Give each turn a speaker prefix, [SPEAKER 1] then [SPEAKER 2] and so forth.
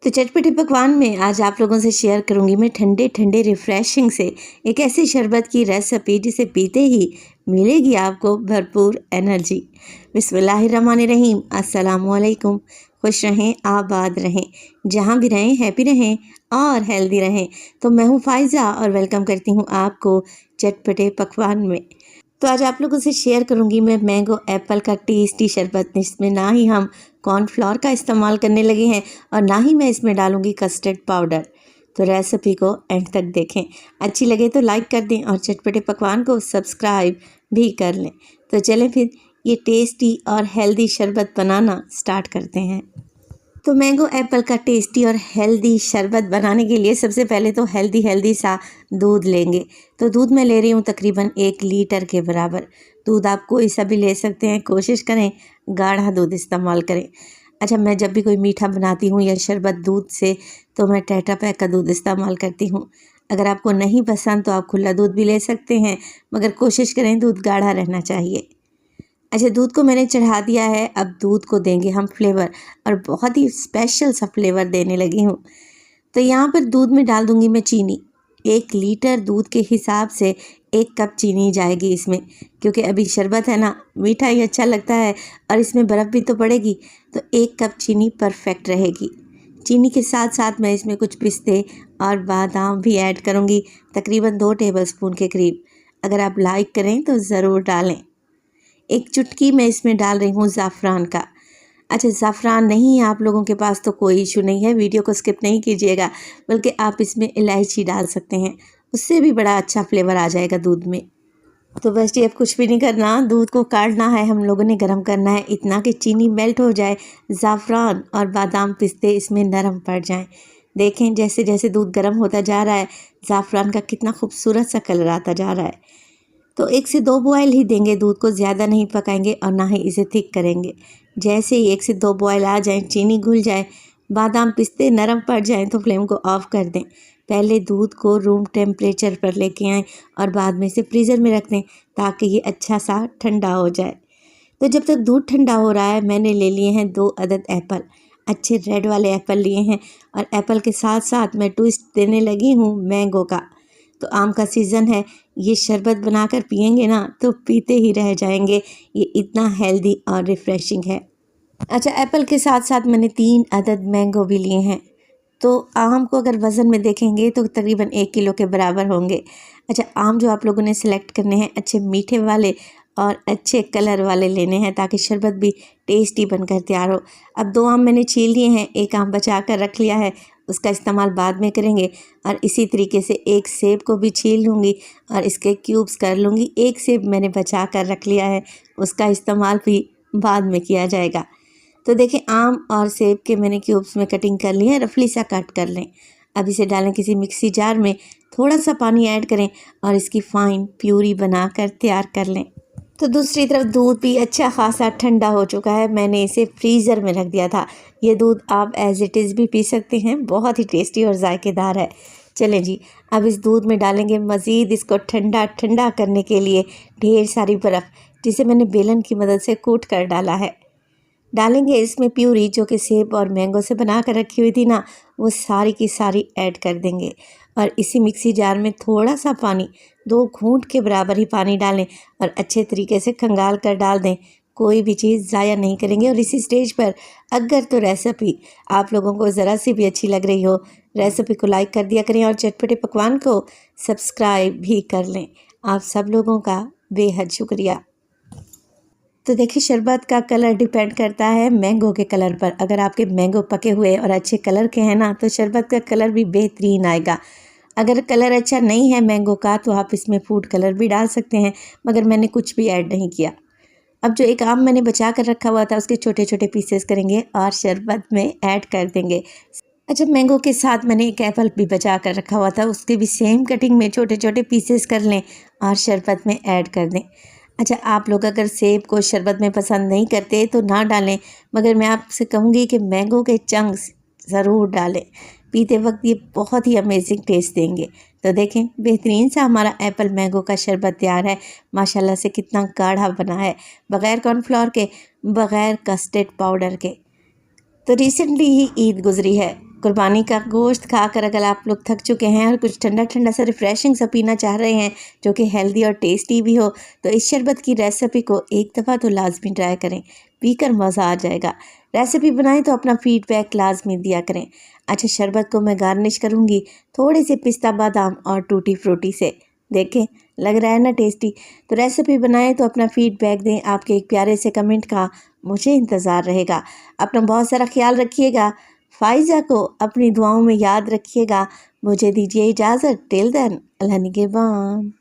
[SPEAKER 1] तो चटपटे पकवान में आज आप लोगों से शेयर करूंगी मैं ठंडे ठंडे रिफ्रेशिंग से एक ऐसे शरबत की रेसिपी जिसे पीते ही मिलेगी आपको भरपूर एनर्जी। बिस्मिल्लाहिर्रहमानिर्रहीम, अस्सलाम वालेकुम। खुश रहें, आबाद रहें, जहाँ भी रहें हैप्पी रहें और हेल्दी रहें। तो मैं हूँ फ़ाइज़ा और वेलकम करती हूँ आपको चटपटे पकवान में। तो आज आप लोगों से शेयर करूंगी मैं मैंगो एप्पल का टेस्टी शरबत, जिसमें ना ही हम कॉर्नफ्लोर का इस्तेमाल करने लगे हैं और ना ही मैं इसमें डालूंगी कस्टर्ड पाउडर। तो रेसिपी को एंड तक देखें, अच्छी लगे तो लाइक कर दें और चटपटे पकवान को सब्सक्राइब भी कर लें। तो चलें फिर ये टेस्टी और हेल्दी शरबत बनाना स्टार्ट करते हैं। तो मैंगो एप्पल का टेस्टी और हेल्दी शरबत बनाने के लिए सबसे पहले तो हेल्दी सा दूध लेंगे। तो दूध मैं ले रही हूँ तकरीबन 1 लीटर के बराबर। दूध आप कोई सा भी ले सकते हैं, कोशिश करें गाढ़ा दूध इस्तेमाल करें। अच्छा, मैं जब भी कोई मीठा बनाती हूँ या शरबत दूध से तो मैं टेट्रा पैक का दूध इस्तेमाल करती हूँ। अगर आपको नहीं पसंद तो आप खुला दूध भी ले सकते हैं, मगर कोशिश करें दूध गाढ़ा रहना चाहिए। अच्छा, दूध को मैंने चढ़ा दिया है। अब दूध को देंगे हम फ्लेवर, और बहुत ही स्पेशल सा फ्लेवर देने लगी हूँ। तो यहाँ पर दूध में डाल दूँगी मैं चीनी। 1 लीटर दूध के हिसाब से 1 कप चीनी जाएगी इसमें, क्योंकि अभी शरबत है ना, मीठा ही अच्छा लगता है और इसमें बर्फ़ भी तो पड़ेगी, तो 1 कप चीनी परफेक्ट रहेगी। चीनी के साथ साथ मैं इसमें कुछ पिस्ते और बादाम भी ऐड करूँगी, तकरीबन 2 टेबलस्पून के करीब। अगर आप लाइक करें तो ज़रूर डालें। 1 चुटकी मैं इसमें डाल रही हूँ ज़ाफ़रान का। अच्छा, ज़ाफ़रान नहीं है आप लोगों के पास तो कोई इशू नहीं है, वीडियो को स्किप नहीं कीजिएगा, बल्कि आप इसमें इलायची डाल सकते हैं, उससे भी बड़ा अच्छा फ्लेवर आ जाएगा दूध में। तो बस ये अब कुछ भी नहीं करना, दूध को काढ़ना है हम लोगों ने, गर्म करना है इतना कि चीनी मेल्ट हो जाए, ज़ाफ़रान और बादाम पिस्ते इसमें नरम पड़ जाएं। देखें जैसे जैसे दूध गर्म होता जा रहा है, ज़ाफ़रान का कितना खूबसूरत सा कलर आता जा रहा है। तो 1 से 2 बॉयल ही देंगे दूध को, ज़्यादा नहीं पकाएंगे और ना ही इसे थिक करेंगे। जैसे ही 1 से 2 बॉयल आ जाएं, चीनी घुल जाए, बादाम पिस्ते नरम पड़ जाएं, तो फ्लेम को ऑफ़ कर दें। पहले दूध को रूम टेम्परेचर पर लेके आएँ और बाद में इसे फ्रीज़र में रख दें, ताकि ये अच्छा सा ठंडा हो जाए। तो जब तक दूध ठंडा हो रहा है, मैंने ले लिए हैं 2 अदद एप्पल। अच्छे रेड वाले एप्पल लिए हैं, और एप्पल के साथ साथ मैं ट्विस्ट देने लगी हूँ मैंगो का। तो आम का सीज़न है, ये शरबत बनाकर पिएंगे ना तो पीते ही रह जाएंगे, ये इतना हेल्दी और रिफ़्रेशिंग है। अच्छा, एप्पल के साथ साथ मैंने 3 अदद मैंगो भी लिए हैं। तो आम को अगर वज़न में देखेंगे तो तकरीबन 1 किलो के बराबर होंगे। अच्छा, आम जो आप लोगों ने सेलेक्ट करने हैं अच्छे मीठे वाले और अच्छे कलर वाले लेने हैं, ताकि शरबत भी टेस्टी बनकर तैयार हो। अब 2 आम मैंने छील लिए हैं, 1 आम बचा कर रख लिया है, उसका इस्तेमाल बाद में करेंगे। और इसी तरीके से 1 सेब को भी छील लूँगी और इसके क्यूब्स कर लूँगी। 1 सेब मैंने बचा कर रख लिया है, उसका इस्तेमाल भी बाद में किया जाएगा। तो देखें, आम और सेब के मैंने क्यूब्स में कटिंग कर ली है, रफली सा कट कर लें। अब इसे डालें किसी मिक्सी जार में, थोड़ा सा पानी ऐड करें और इसकी फ़ाइन प्यूरी बनाकर तैयार कर लें। तो दूसरी तरफ दूध भी अच्छा खासा ठंडा हो चुका है, मैंने इसे फ्रीज़र में रख दिया था। ये दूध आप एज़ इट इज़ भी पी सकते हैं, बहुत ही टेस्टी और जायकेदार है। चलें जी, अब इस दूध में डालेंगे मज़ीद इसको ठंडा ठंडा करने के लिए ढेर सारी बर्फ़, जिसे मैंने बेलन की मदद से कूट कर डाला है। डालेंगे इसमें प्यूरी जो कि सेब और मैंगो से बना कर रखी हुई थी ना, वो सारी की सारी ऐड कर देंगे। और इसी मिक्सी जार में थोड़ा सा पानी, 2 घूंट के बराबर ही पानी डालें और अच्छे तरीके से खंगाल कर डाल दें। कोई भी चीज़ ज़ाया नहीं करेंगे। और इसी स्टेज पर अगर तो रेसिपी आप लोगों को ज़रा सी भी अच्छी लग रही हो, रेसिपी को लाइक कर दिया करें और चटपटे पकवान को सब्सक्राइब भी कर लें। आप सब लोगों का बेहद शुक्रिया। तो देखिए, शरबत का कलर डिपेंड करता है मैंगो के कलर पर। अगर आपके मैंगो पके हुए और अच्छे कलर के हैं ना, तो शरबत का कलर भी बेहतरीन आएगा। अगर कलर अच्छा नहीं है मैंगो का, तो आप इसमें फूड कलर भी डाल सकते हैं, मगर मैंने कुछ भी ऐड नहीं किया। अब जो 1 आम मैंने बचा कर रखा हुआ था, उसके छोटे छोटे पीसेस करेंगे और शरबत में ऐड कर देंगे। अच्छा, मैंगो के साथ मैंने 1 एप्पल भी बचा कर रखा हुआ था, उसके भी सेम कटिंग में छोटे छोटे पीसेस कर लें और शरबत में ऐड कर दें। अच्छा, आप लोग अगर सेब को शरबत में पसंद नहीं करते तो ना डालें, मगर मैं आपसे कहूँगी कि मैंगो के चंक्स ज़रूर डालें। पीते वक्त ये बहुत ही अमेजिंग टेस्ट देंगे। तो देखें, बेहतरीन सा हमारा एप्पल मैंगो का शरबत तैयार है। माशाल्लाह से कितना गाढ़ा बना है, बग़ैर कॉर्नफ्लोर के, बग़ैर कस्टर्ड पाउडर के। तो रिसेंटली ही ईद गुज़री है, कुर्बानी का गोश्त खाकर अगर आप लोग थक चुके हैं और कुछ ठंडा ठंडा सा रिफ़्रेशिंग सा पीना चाह रहे हैं जो कि हेल्दी और टेस्टी भी हो, तो इस शरबत की रेसिपी को एक दफ़ा तो लाजमी ट्राई करें, पीकर मज़ा आ जाएगा। रेसिपी बनाएं तो अपना फ़ीडबैक लाजमी दिया करें। अच्छा, शरबत को मैं गार्निश करूँगी थोड़े से पिस्ता बादाम और टूटी फ्रूटी से। देखें, लग रहा है ना टेस्टी। तो रेसिपी बनाएं तो अपना फ़ीडबैक दें। आपके एक प्यारे से कमेंट का मुझे इंतज़ार रहेगा। अपना बहुत सारा ख्याल रखिएगा। फ़ाइज़ा को अपनी दुआओं में याद रखिएगा। मुझे दीजिए इजाज़त। टिल देन, अल्लाह निगहबान।